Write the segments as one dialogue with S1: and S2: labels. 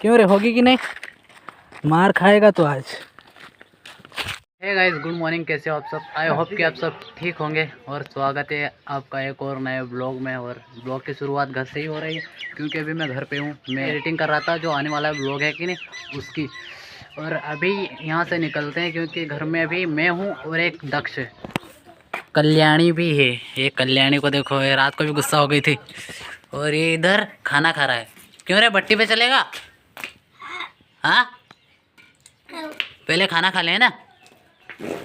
S1: क्यों रे, होगी कि नहीं? मार खाएगा तो आज। Hey guys, good morning. कैसे हो आप सब? आई होप कि आप सब ठीक होंगे और स्वागत है आपका एक और नए ब्लॉग में। और ब्लॉग की शुरुआत घर से ही हो रही है क्योंकि अभी मैं घर पे हूँ। मैं एडिटिंग कर रहा था जो आने वाला ब्लॉग है कि नहीं उसकी। और अभी यहाँ से निकलते हैं क्योंकि घर में अभी मैं हूँ और एक दक्ष कल्याणी भी है। ये कल्याणी को देखो, ये रात को भी गुस्सा हो गई थी और ये इधर खाना खा रहा है। क्यों रे, भट्टी पे चलेगा? हाँ, पहले खाना खा लें ना।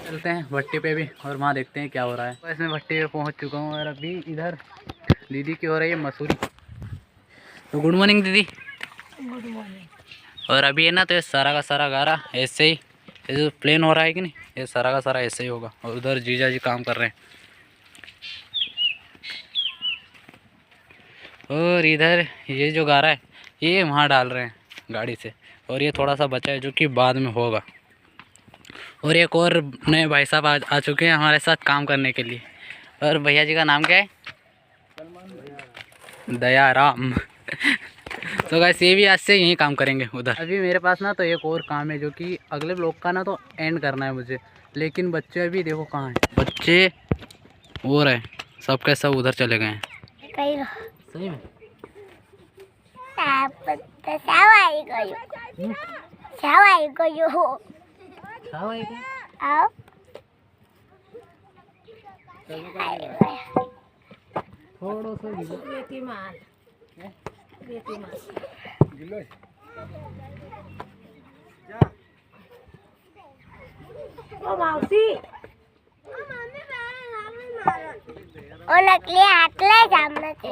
S1: चलते हैं भट्टी पे भी और वहाँ देखते हैं क्या हो रहा है। बस मैं भट्टी पे पहुँच चुका हूँ और अभी इधर दीदी की हो रही है मसूरी। तो गुड मॉर्निंग दीदी।
S2: Good morning.
S1: और अभी है ना, तो ये सारा का सारा गारा ऐसे ही, ये जो प्लेन हो रहा है कि नहीं, ये सारा का सारा ऐसे ही होगा। और उधर जीजा जी काम कर रहे हैं और इधर ये जो गारा है ये वहाँ डाल रहे हैं गाड़ी से। और ये थोड़ा सा बचा है जो कि बाद में होगा। और एक और नए भाई साहब आ चुके हैं हमारे साथ काम करने के लिए। और भैया जी का नाम क्या है? दयाराम। तो गाइस, ये भी आज से यहीं काम करेंगे उधर। अभी मेरे पास ना तो एक और काम है जो कि अगले ब्लॉग का ना तो एंड करना है मुझे। लेकिन बच्चे अभी देखो कहाँ हैं। बच्चे और है, सब के सब उधर चले गए हैं। सही में थोड़ा सा
S2: ओ नकली हाथले सामने से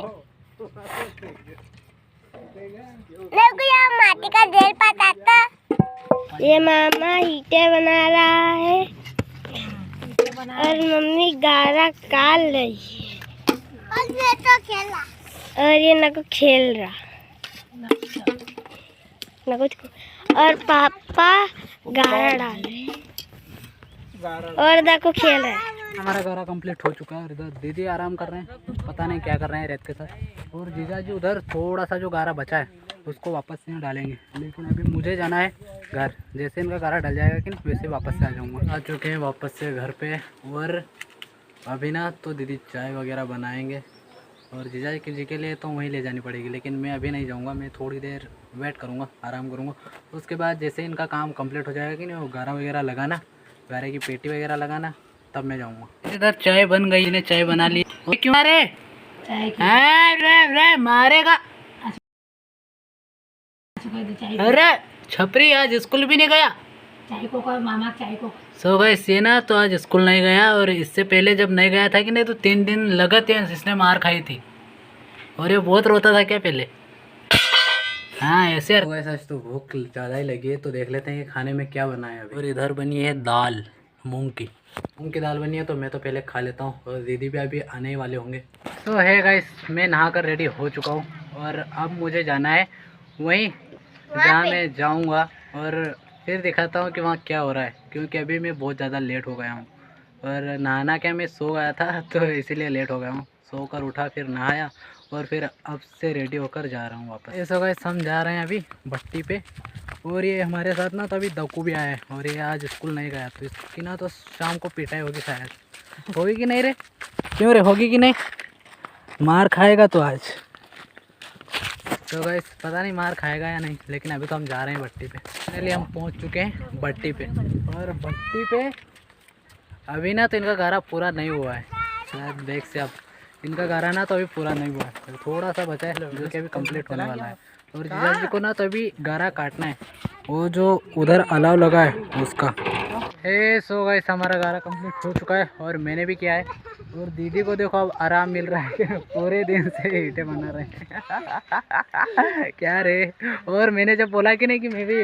S2: देखो ये माटी का ढेर पटाता। ये मामा ईंटें बना रहा है और मम्मी गारा काट रही है और ये तो खेला और ये ना को खेल रहा ना कुछ। और पापा गारा डाल रहे और देखो खेल रहे हैं।
S1: हमारा गारा कंप्लीट हो चुका है और इधर दीदी आराम कर रहे हैं, पता नहीं क्या कर रहे हैं रेत के साथ। और जीजा जी उधर थोड़ा सा जो गारा बचा है उसको वापस से डालेंगे। लेकिन अभी मुझे जाना है घर। जैसे इनका गारा डल जाएगा कि नहीं वैसे वापस से आ जाऊँगा। आ चुके हैं वापस से घर पे। और अभी ना तो दीदी चाय वगैरह बनाएंगे और जीजा जी के लिए तो वहीं ले जानी पड़ेगी। लेकिन मैं अभी नहीं जाऊँगा, मैं थोड़ी देर वेट करूँगा, आराम करूँगा। उसके बाद जैसे इनका काम कंप्लीट हो जाएगा कि नहीं, वो गारा वगैरह लगाना, गारे की पेटी वगैरह लगाना, तब मैं जाऊँगा। इधर चाय बन गई, इन्हें चाय बना ली। क्यों मारे? रे मारेगा। अरे छपरी आज स्कूल भी नहीं गया।
S2: चाय को मामा चाय को
S1: सो गए से ना, तो आज स्कूल नहीं गया। और इससे पहले जब नहीं गया था कि नहीं, तो 3 दिन लगातार इसने मार खाई थी और ये बहुत रोता था क्या पहले। हाँ ऐसे आज तो भूख ज़्यादा ही लगी है, तो देख लेते हैं कि खाने में क्या बना है अभी। और इधर बनी है दाल, मूंग की दाल बनी है, तो मैं तो पहले खा लेता हूँ और दीदी भी अभी आने ही वाले होंगे। तो है गाइस, मैं नहा कर रेडी हो चुका हूँ और अब मुझे जाना है वहीं जहाँ मैं जाऊँगा और फिर दिखाता हूँ कि वहाँ क्या हो रहा है। क्योंकि अभी मैं बहुत ज़्यादा लेट हो गया हूँ और नहाना क्या, मैं सो गया था तो इसीलिए लेट हो गया हूँ। सो कर उठा, फिर नहाया और फिर अब से रेडी होकर जा रहा हूँ वापस। ऐसा गाइस, हम जा रहे हैं अभी भट्टी पे। और ये हमारे साथ ना तो अभी दक्कू भी आया है और ये आज स्कूल नहीं गया, तो इसकी ना तो शाम को पिटाई होगी शायद। होगी कि नहीं रे? क्यों रे, होगी कि नहीं? मार खाएगा तो आज। तो गाइस, पता नहीं मार खाएगा या नहीं, लेकिन अभी तो हम जा रहे हैं भट्टी पे। फाइनली हम पहुंच चुके हैं भट्टी पे। और भट्टी पे अभी ना तो इनका गारा पूरा नहीं हुआ है शायद। देख से अब इनका गारा ना तो अभी पूरा नहीं हुआ है, थोड़ा सा बचा है जो कि अभी कंप्लीट होने वाला है। और जीजा जी को ना तो अभी गारा काटना है, वो जो उधर अलाव लगा है उसका। सो गाइस, हमारा गारा कंप्लीट हो चुका है और मैंने भी किया है। और दीदी को देखो अब आराम मिल रहा है पूरे दिन से ईंटें बना रहे हैं। क्या रे? और मैंने जब बोला कि नहीं कि मैं भी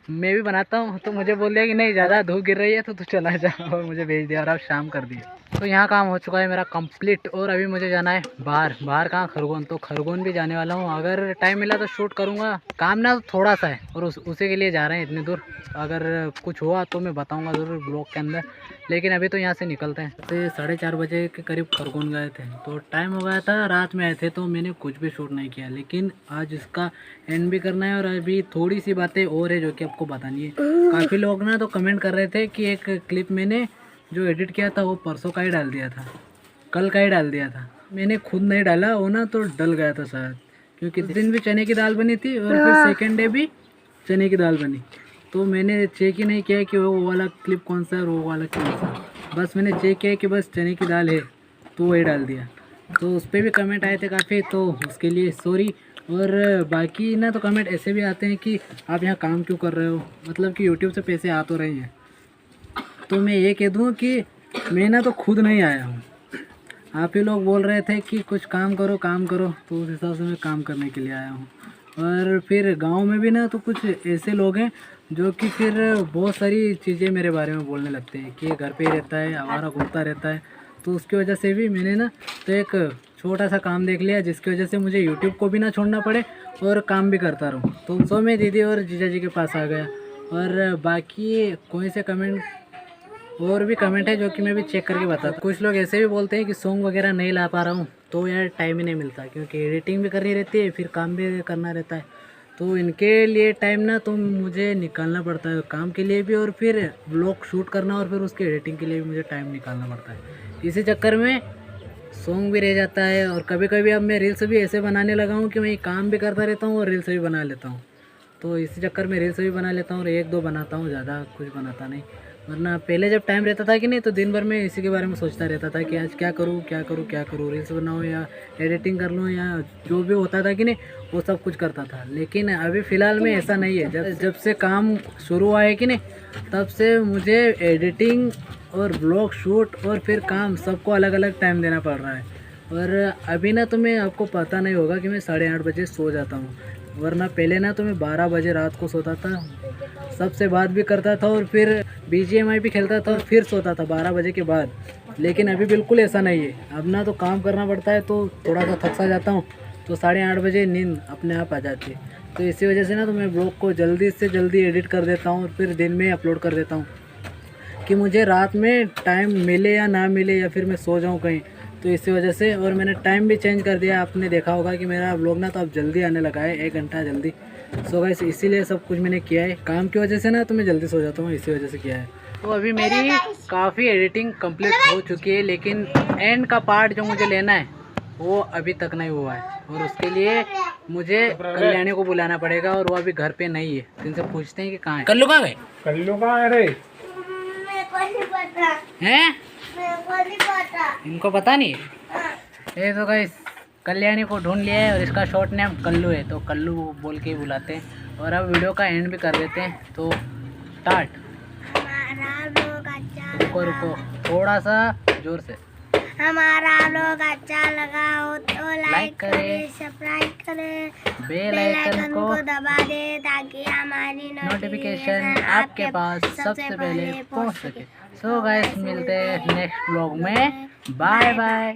S1: मैं भी बनाता हूँ, तो मुझे बोल दिया कि नहीं ज़्यादा धूप गिर रही है तो तू चला जा, और मुझे भेज दिया और अब शाम कर दिया। तो यहाँ काम हो चुका है मेरा कंप्लीट, और अभी मुझे जाना है बाहर कहाँ, खरगोन। तो खरगोन भी जाने वाला हूँ, अगर टाइम मिला तो शूट करूँगा। काम ना थोड़ा सा है और उसी के लिए जा रहे हैं इतनी दूर। अगर कुछ हुआ तो मैं बताऊँगा ज़रूर ब्लॉग के अंदर, लेकिन अभी तो यहाँ से निकलते हैं। तो 4:30 बजे के करीब खरगोन गए थे, तो टाइम हो गया था, रात में आए थे, तो मैंने कुछ भी शूट नहीं किया। लेकिन आज इसका एंड भी करना है, और अभी थोड़ी सी बातें और है जो कि आपको बतानी है। काफ़ी लोग ना तो कमेंट कर रहे थे कि एक क्लिप मैंने जो एडिट किया था वो परसों का ही डाल दिया था, कल का ही डाल दिया था। मैंने खुद नहीं डाला वो ना, तो डल गया था शायद, क्योंकि उस दिन भी चने की दाल बनी थी और फिर सेकेंड डे भी चने की दाल बनी। तो मैंने चेक ही नहीं किया कि वो वाला क्लिप कौन सा है और वो वाला कौन सा, बस मैंने चेक किया कि बस चने की दाल है तो वही डाल दिया। तो उस पर भी कमेंट आए थे काफ़ी, तो उसके लिए सॉरी। और बाकी ना तो कमेंट ऐसे भी आते हैं कि आप यहाँ काम क्यों कर रहे हो, मतलब कि यूट्यूब से पैसे आ तो रहे हैं। तो मैं ये कह दूँ कि मैं ना तो खुद नहीं आया हूँ, आप ही लोग बोल रहे थे कि कुछ काम करो, तो उस हिसाब से मैं काम करने के लिए आया हूँ। और फिर गांव में भी ना तो कुछ ऐसे लोग हैं जो कि फिर बहुत सारी चीज़ें मेरे बारे में बोलने लगते हैं कि ये घर पे ही रहता है, आवारा घूमता रहता है। तो उसकी वजह से भी मैंने ना तो एक छोटा सा काम देख लिया, जिसकी वजह से मुझे यूट्यूब को भी ना छोड़ना पड़े और काम भी करता रहूँ। तो मैं दीदी और जीजा जी के पास आ गया। और बाकी कोई से कमेंट और भी कमेंट है जो कि मैं भी चेक करके बताता। कुछ लोग ऐसे भी बोलते हैं कि सॉन्ग वगैरह नहीं ला पा रहा हूँ, तो यार टाइम ही नहीं मिलता, क्योंकि एडिटिंग भी करनी रहती है, फिर काम भी करना रहता है। तो इनके लिए टाइम ना तो मुझे निकालना पड़ता है, काम के लिए भी और फिर ब्लॉग शूट करना और फिर उसकी एडिटिंग के लिए भी मुझे टाइम निकालना पड़ता है। इसी चक्कर में सॉन्ग भी रह जाता है। और कभी कभी अब मैं रील्स भी ऐसे बनाने लगा हूँ कि मैं काम भी करता रहता हूँ और रील्स भी बना लेता हूँ। तो इसी चक्कर में रील्स भी बना लेता हूँ और 1-2 बनाता हूँ, ज़्यादा कुछ बनाता नहीं। वरना पहले जब टाइम रहता था कि नहीं, तो दिन भर में इसी के बारे में सोचता रहता था कि आज क्या करूँ, रील्स बनाऊँ या एडिटिंग कर लूँ या जो भी होता था कि नहीं, वो सब कुछ करता था। लेकिन अभी फ़िलहाल में ऐसा नहीं है। जब से काम शुरू हुआ है कि नहीं, तब से मुझे एडिटिंग और ब्लॉग शूट और फिर काम सबको अलग अलग टाइम देना पड़ रहा है। और अभी ना तो मैं आपको पता नहीं होगा कि मैं 8:30 बजे सो जाता हूँ, वरना पहले ना तो मैं 12 बजे रात को सोता था, सबसे बात भी करता था और फिर BGMI भी खेलता था और फिर सोता था 12 बजे के बाद। लेकिन अभी बिल्कुल ऐसा नहीं है। अब ना तो काम करना पड़ता है, तो थोड़ा सा थक सा जाता हूँ, तो 8:30 बजे नींद अपने आप आ जाती है। तो इसी वजह से ना तो मैं ब्लॉग को जल्दी से जल्दी एडिट कर देता हूँ और फिर दिन में अपलोड कर देता हूँ, कि मुझे रात में टाइम मिले या ना मिले या फिर मैं सो जाऊँ कहीं। तो इसी वजह से, और मैंने टाइम भी चेंज कर दिया। आपने देखा होगा कि मेरा ब्लॉग ना तो अब जल्दी आने लगा है, 1 घंटा जल्दी। सो गाइस, इसीलिए सब कुछ मैंने किया है। काम की वजह से ना तो मैं जल्दी सो जाता हूँ, इसी वजह से किया है। तो अभी मेरी काफ़ी एडिटिंग कंप्लीट हो चुकी है, लेकिन एंड का पार्ट जो मुझे लेना है वो अभी तक नहीं हुआ है, और उसके लिए मुझे कल्याणी को बुलाना पड़ेगा, और वो अभी घर पे नहीं है। तो इनसे पूछते हैं कि कहाँ है। कल्लू कहाँ गए? हैं? इनको पता नहीं है। ये तो गाइस कल्याणी को ढूंढ लिया है और इसका शॉर्ट नेम कल्लू है, तो कल्लू बोल के ही बुलाते हैं। और अब वीडियो का एंड भी कर देते हैं, तो स्टार्ट। रुको थोड़ा सा जोर से।
S2: हमारा लोग अच्छा लगा हो तो लाइक करें, सब्सक्राइब करें, बेल आइकन को दबा दे ताकि हमारी
S1: नोटिफिकेशन आपके पास सबसे पहले पहुंच सके। सो गाइस, मिलते हैं नेक्स्ट ब्लॉग में। Bye bye.